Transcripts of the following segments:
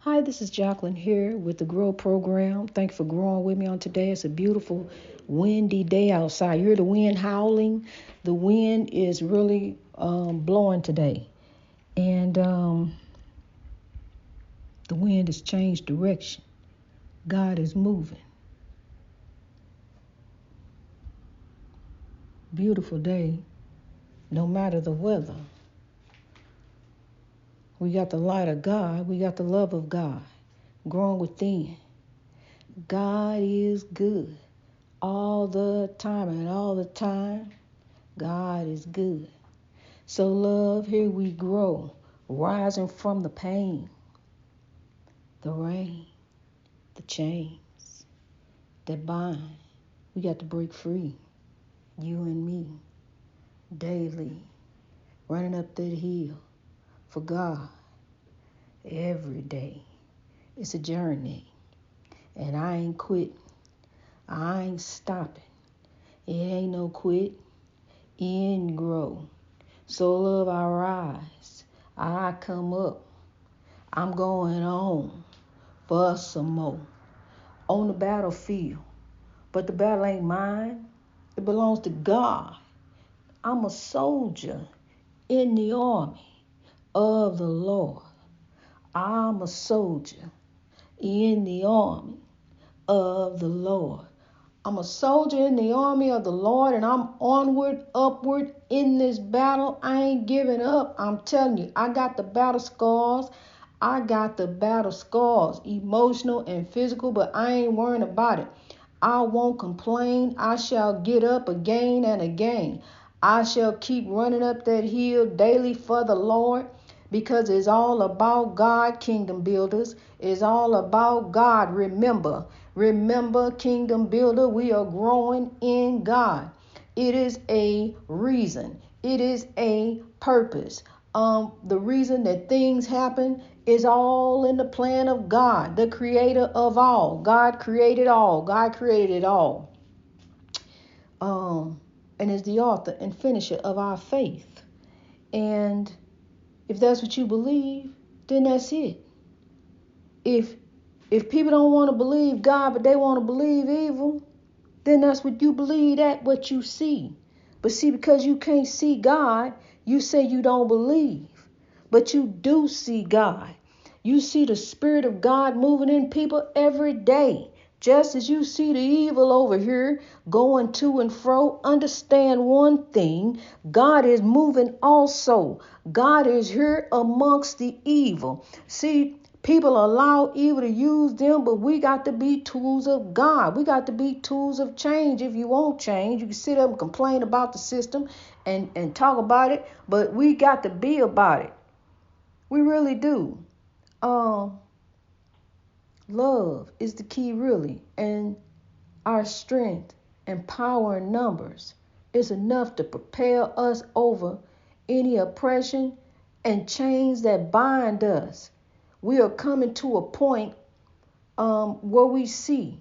Hi, this is Jacqueline here with the Grow Program. Thank you for growing with me on today. It's a beautiful, windy day outside. You hear the wind howling. The wind is really blowing today. And the wind has changed direction. God is moving. Beautiful day, no matter the weather. We got the light of God. We got the love of God growing within. God is good all the time, and all the time, God is good. So, love, here we grow, rising from the pain, the rain, the chains that bind. We got to break free, you and me, daily, running up that hill for God every day. It's a journey, and I ain't quit. I ain't stopping. It ain't no quit, in grow. So, love, I rise, I come up. I'm going on for some more on the battlefield. But the battle ain't mine. It belongs to God. I'm a soldier in the army of the Lord. I'm a soldier in the army of the Lord. I'm a soldier in the army of the Lord, and I'm onward, upward in this battle. I ain't giving up. I'm telling you, I got the battle scars. I got the battle scars, emotional and physical, but I ain't worrying about it. I won't complain. I shall get up again and again. I shall keep running up that hill daily for the Lord, because it's all about God, kingdom builders. It's all about God. Remember, kingdom builder, we are growing in God. It is a reason. It is a purpose. The reason that things happen is all in the plan of God, the creator of all. God created all. God created it all. And is the author and finisher of our faith. And if that's what you believe, then that's it. If people don't want to believe God, but they want to believe evil, then that's what you believe, that what you see. But see, because you can't see God, you say you don't believe. But you do see God. You see the Spirit of God moving in people every day. Just as you see the evil over here going to and fro, understand one thing: God is moving also. God is here amongst the evil. See, people allow evil to use them, but we got to be tools of God. We got to be tools of change. If you won't change, you can sit up and complain about the system and talk about it, but we got to be about it. We really do. Love is the key, really, and our strength and power in numbers is enough to propel us over any oppression and chains that bind us. We are coming to a point where we see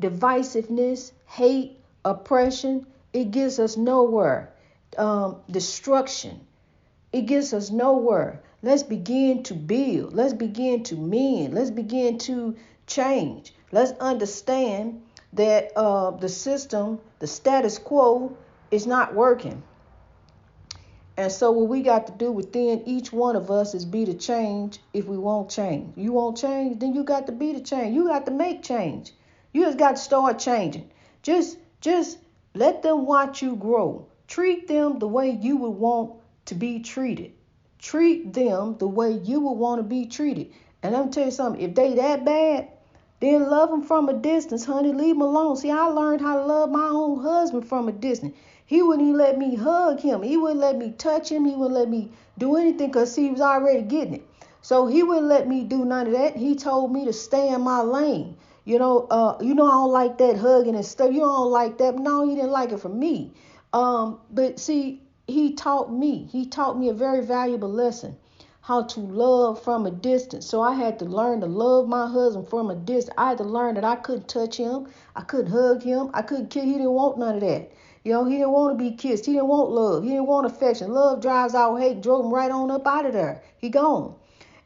divisiveness, hate, oppression. It gets us nowhere. Destruction. It gets us nowhere. Let's begin to build. Let's begin to mend. Let's begin to change. Let's understand that the system, the status quo, is not working. And so what we got to do within each one of us is be the change if we won't change. You won't change, then you got to be the change. You got to make change. You just got to start changing. Just let them watch you grow. Treat them the way you would want to be treated. Treat them the way you would want to be treated. And let me tell you something, if they that bad, then love them from a distance, honey. Leave them alone. See, I learned how to love my own husband from a distance. He wouldn't even let me hug him. He wouldn't let me touch him. He wouldn't let me do anything because he was already getting it. So he wouldn't let me do none of that. He told me to stay in my lane. I don't like that hugging and stuff. You don't like that. No, he didn't like it from me. But see, he taught me. He taught me a very valuable lesson, how to love from a distance. So I had to learn to love my husband from a distance. I had to learn that I couldn't touch him. I couldn't hug him. I couldn't kiss. He didn't want none of that. He didn't want to be kissed. He didn't want love. He didn't want affection. Love drives out hate. Drove him right on up out of there. He gone.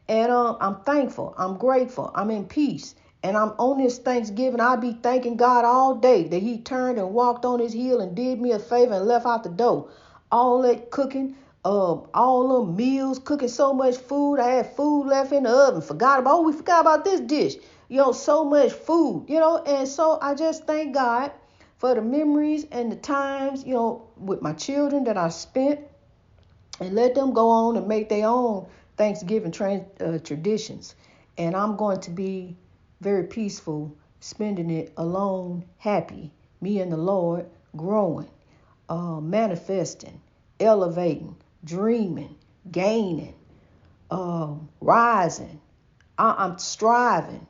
And I'm thankful. I'm grateful. I'm in peace. And I'm on this Thanksgiving. I'll be thanking God all day that he turned and walked on his heel and did me a favor and left out the door. All that cooking, all them meals, cooking so much food. I had food left in the oven. We forgot about this dish. So much food, and so I just thank God for the memories and the times, with my children that I spent, and let them go on and make their own Thanksgiving traditions. And I'm going to be very peaceful, spending it alone, happy, me and the Lord, growing, manifesting, elevating, dreaming, gaining, rising. I'm striving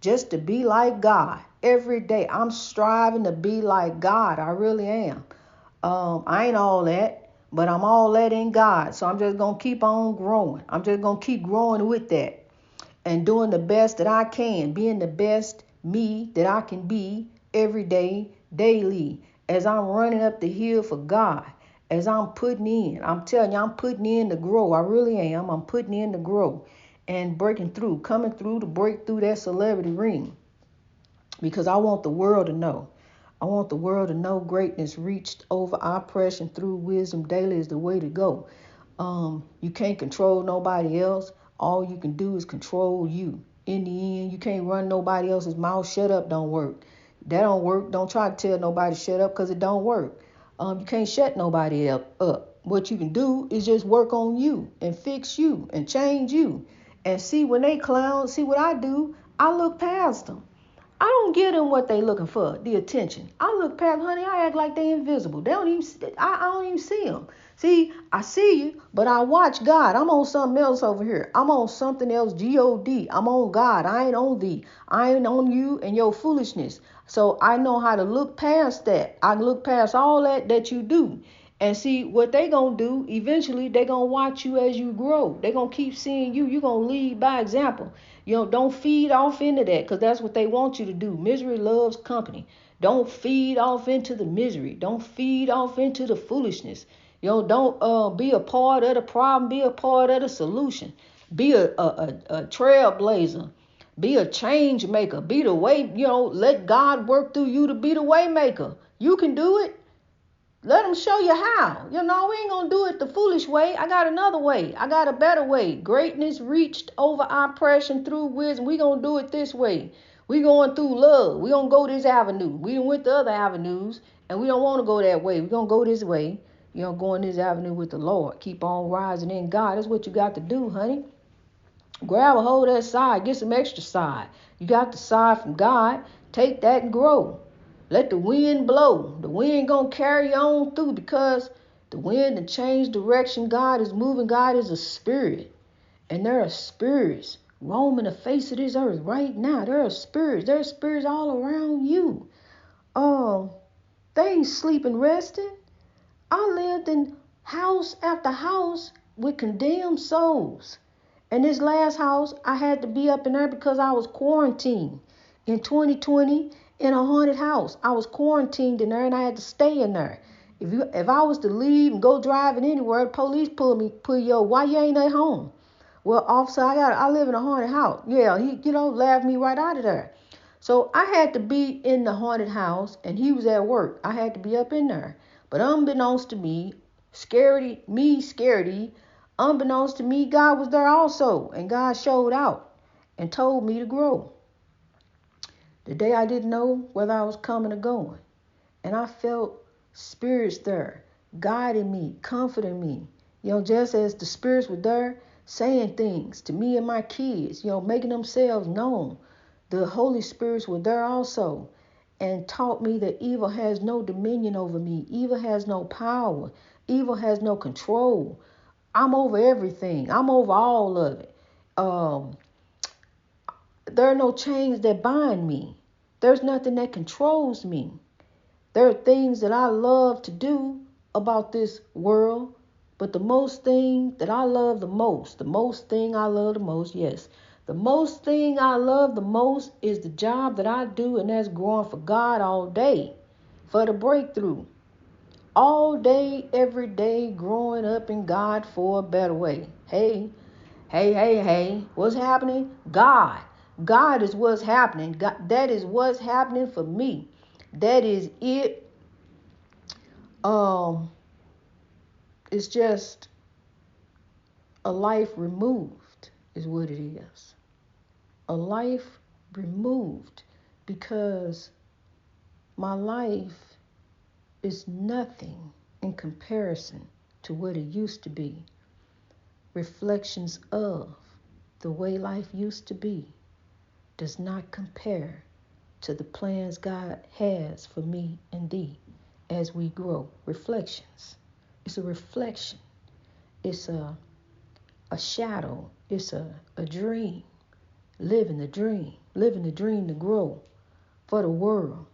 just to be like God. Every day I'm striving to be like God. I really am. I ain't all that, but I'm all that in God. So I'm just going to keep on growing. I'm just going to keep growing with that and doing the best that I can, being the best me that I can be every day, daily, as I'm running up the hill for God, as I'm putting in. I'm telling you, I'm putting in to grow. I really am. I'm putting in to grow and breaking through, coming through to break through that celebrity ring, because I want the world to know. I want the world to know greatness reached over oppression through wisdom daily is the way to go. You can't control nobody else. All you can do is control you. In the end, you can't run nobody else's mouth. Shut up don't work. That don't work. Don't try to tell nobody to shut up, because it don't work. You can't shut nobody up. What you can do is just work on you and fix you and change you. And see, when they clown, see what I do? I look past them. I don't give them what they looking for, the attention. I look past, honey, I act like they invisible. They don't even, I don't even see them. See, I see you, but I watch God. I'm on something else over here. I'm on something else, G-O-D. I'm on God. I ain't on thee. I ain't on you and your foolishness. So I know how to look past that. I look past all that you do. And see, what they going to do, eventually they going to watch you as you grow. They going to keep seeing you. You're going to lead by example. Don't feed off into that, because that's what they want you to do. Misery loves company. Don't feed off into the misery. Don't feed off into the foolishness. Don't be a part of the problem. Be a part of the solution. Be a trailblazer. Be a change maker. Be the way, let God work through you to be the way maker. You can do it. Let them show you how. We ain't going to do it the foolish way. I got another way. I got a better way. Greatness reached over oppression through wisdom. We going to do it this way. We going through love. We going to go this avenue. We went the other avenues, and we don't want to go that way. We going to go this way. Going this avenue with the Lord. Keep on rising in God. That's what you got to do, honey. Grab a hold of that side. Get some extra side. You got the side from God. Take that and grow. Let the wind blow. The wind gonna carry you on through, because the wind to change direction. God is moving. God is a spirit. And there are spirits roaming the face of this earth right now. There are spirits. There are spirits all around you. They ain't sleeping, resting. I lived in house after house with condemned souls. And this last house, I had to be up in there because I was quarantined in 2020 in a haunted house. I was quarantined in there, and I had to stay in there. If I was to leave and go driving anywhere, the police pull you over. Why you ain't at home? Well, officer, I live in a haunted house. Yeah, he laughed me right out of there. So I had to be in the haunted house, and he was at work. I had to be up in there. But unbeknownst to me, scaredy, unbeknownst to me, God was there also, and God showed out and told me to grow. The day I didn't know whether I was coming or going, and I felt spirits there, guiding me, comforting me. Just as the spirits were there, saying things to me and my kids, making themselves known. The Holy Spirits were there also, and taught me that evil has no dominion over me. Evil has no power. Evil has no control. I'm over everything. I'm over all of it. There are no chains that bind me. There's nothing that controls me. There are things that I love to do about this world, but the most thing that I love the most, the most thing I love the most is the job that I do, and that's growing for God all day, for the breakthrough. All day, every day, growing up in God for a better way. Hey, Hey, what's happening? God. God is what's happening. God, that is what's happening for me. That is it. Um, it's just a life removed, is what it is. A life removed, because my life is nothing in comparison to what it used to be. Reflections of the way life used to be does not compare to the plans God has for me and thee as we grow. Reflections. It's a reflection. It's a shadow. It's a dream. Living the dream. Living the dream to grow for the world.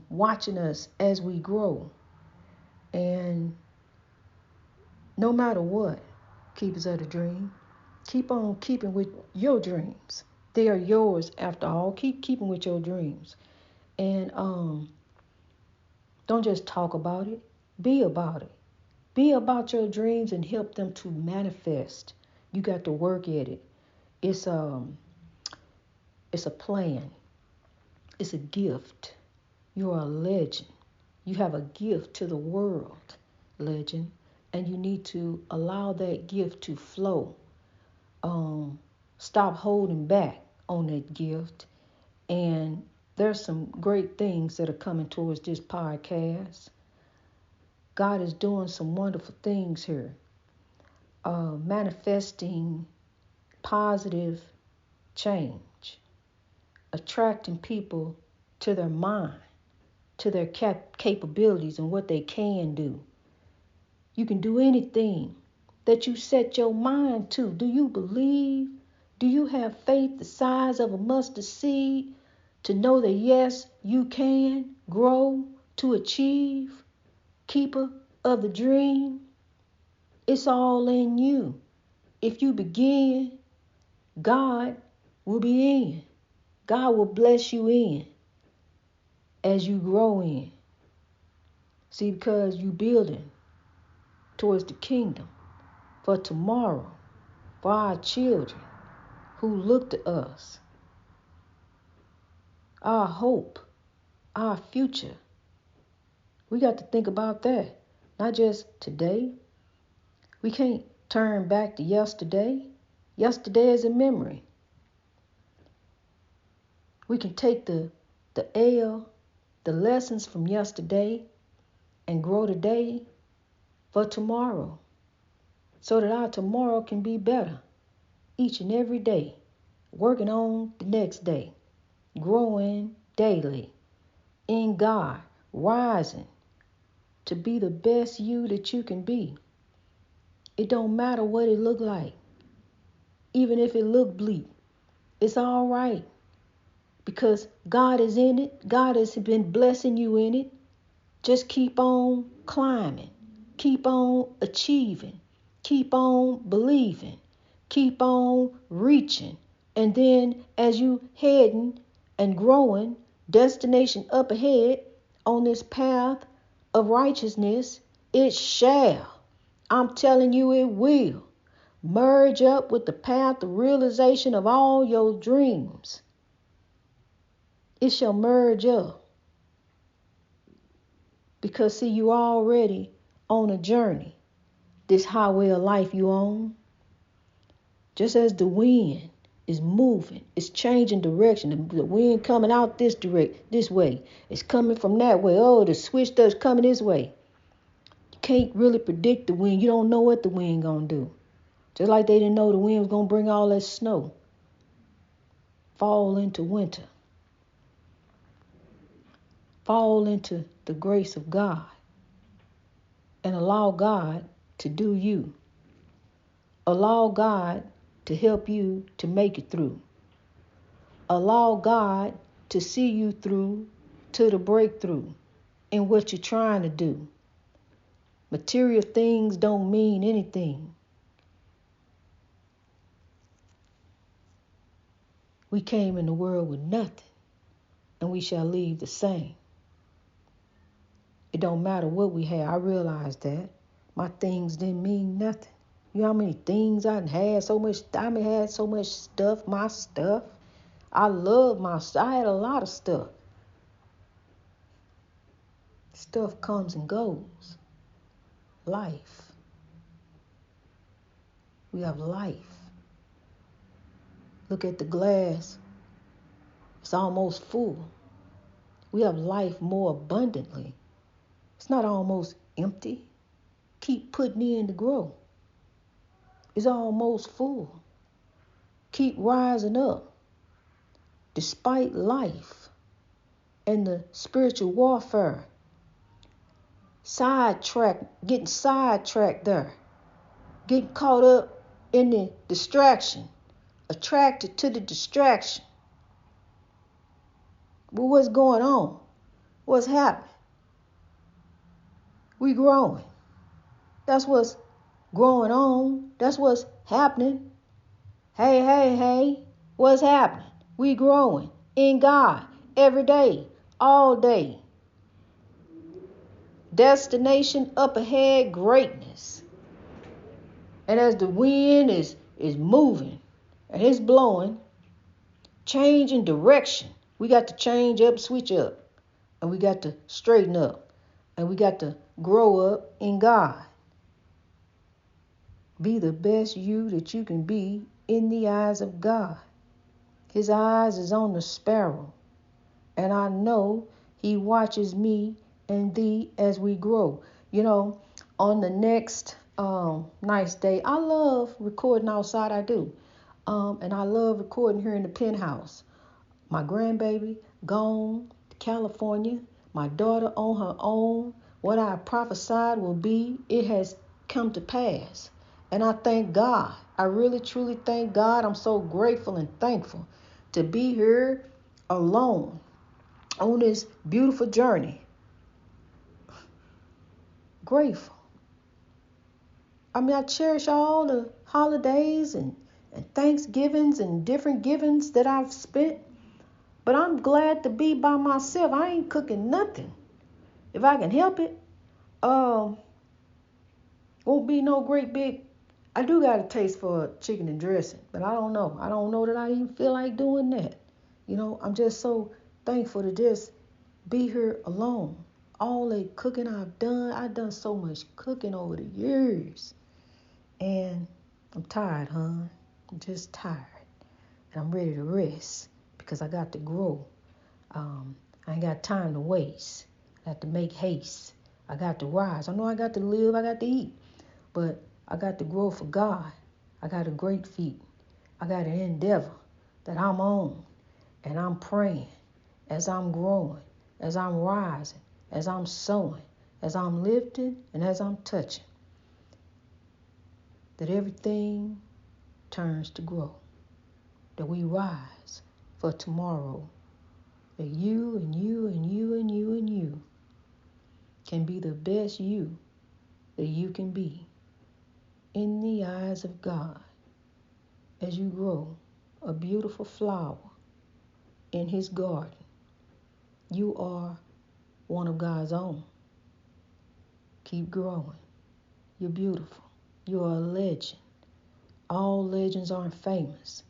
Watching us as we grow. And no matter what, keepers of the dream, keep on keeping with your dreams. They are yours after all. Keep keeping with your dreams. And don't just talk about it. Be about it. Be about your dreams and help them to manifest. You got to work at it. It's a plan. It's a gift. You are a legend. You have a gift to the world, legend, and you need to allow that gift to flow. Stop holding back on that gift. And there's some great things that are coming towards this podcast. God is doing some wonderful things here, manifesting positive change, attracting people to their mind, to their capabilities and what they can do. You can do anything that you set your mind to. Do you believe? Do you have faith the size of a mustard seed to know that yes, you can grow to achieve? Keeper of the dream, it's all in you. If you begin, God will be in. God will bless you in as you grow in. See, because you building towards the kingdom for tomorrow, for our children who look to us, our hope, our future. We got to think about that, not just today. We can't turn back to yesterday. Yesterday is a memory. We can take the L, the lessons from yesterday, and grow today for tomorrow, so that our tomorrow can be better each and every day, working on the next day, growing daily in God, rising to be the best you that you can be. It don't matter what it look like, even if it look bleak. It's all right, because God is in it. God has been blessing you in it. Just keep on climbing. Keep on achieving. Keep on believing. Keep on reaching. And then as you heading and growing, destination up ahead on this path of righteousness, it shall, I'm telling you it will, merge up with the path of realization of all your dreams. It shall merge up. Because see, you already on a journey. This highway of life you on. Just as the wind is moving, it's changing direction. The wind coming out this way. It's coming from that way. Oh, the switch does coming this way. You can't really predict the wind. You don't know what the wind gonna do. Just like they didn't know the wind was gonna bring all that snow. Fall into winter. Fall into the grace of God. And allow God to do you. Allow God to help you to make it through. Allow God to see you through to the breakthrough in what you're trying to do. Material things don't mean anything. We came in the world with nothing, and we shall leave the same. It don't matter what we had. I realized that. My things didn't mean nothing. You know how many things I had so much. I had so much stuff, my stuff. I love my stuff. I had a lot of stuff. Stuff comes and goes. Life. We have life. Look at the glass. It's almost full. We have life more abundantly. It's not almost empty. Keep putting in to grow. It's almost full. Keep rising up. Despite life and the spiritual warfare. Getting sidetracked there. Getting caught up in the distraction. Attracted to the distraction. But what's going on? What's happening? We growing. That's what's going on. That's what's happening. Hey, what's happening? We growing in God every day, all day. Destination up ahead, greatness. And as the wind is moving and it's blowing, changing direction, we got to change up, switch up, and we got to straighten up, and we got to grow up in God. Be the best you that you can be in the eyes of God. His eyes is on the sparrow, and I know he watches me and thee as we grow. You know, on the next nice day, I love recording outside, I do. And I love recording here in the penthouse. My grandbaby gone to California. My daughter on her own. What I prophesied will be, it has come to pass. And I thank God. I really, truly thank God. I'm so grateful and thankful to be here alone on this beautiful journey. Grateful. I cherish all the holidays and Thanksgivings and different givings that I've spent. But I'm glad to be by myself. I ain't cooking nothing. If I can help it, won't be no great big. I do got a taste for chicken and dressing, but I don't know. I don't know that I even feel like doing that. You know, I'm just so thankful to just be here alone. All the cooking I've done so much cooking over the years. And I'm tired, hon. I'm just tired. And I'm ready to rest because I got to grow. I ain't got time to waste. I got to make haste. I got to rise. I know I got to live. I got to eat. But I got to grow for God. I got a great feat. I got an endeavor that I'm on. And I'm praying as I'm growing, as I'm rising, as I'm sowing, as I'm lifting, and as I'm touching. That everything turns to grow. That we rise for tomorrow. That you and you and you and you and you can be the best you that you can be in the eyes of God as you grow a beautiful flower in his garden. You are one of God's own. Keep growing. You're beautiful. You are a legend. All legends aren't famous,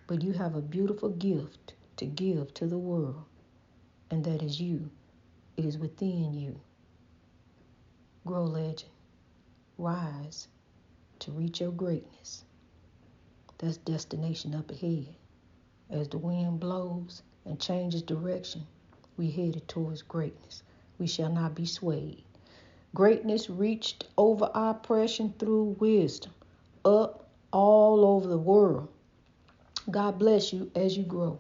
but you have a beautiful gift to give to the world, and that is you. It is within you. Grow, legend. Rise to reach your greatness. That's destination up ahead. As the wind blows and changes direction, we headed towards greatness. We shall not be swayed. Greatness reached over oppression through wisdom, up all over the world. God bless you as you grow.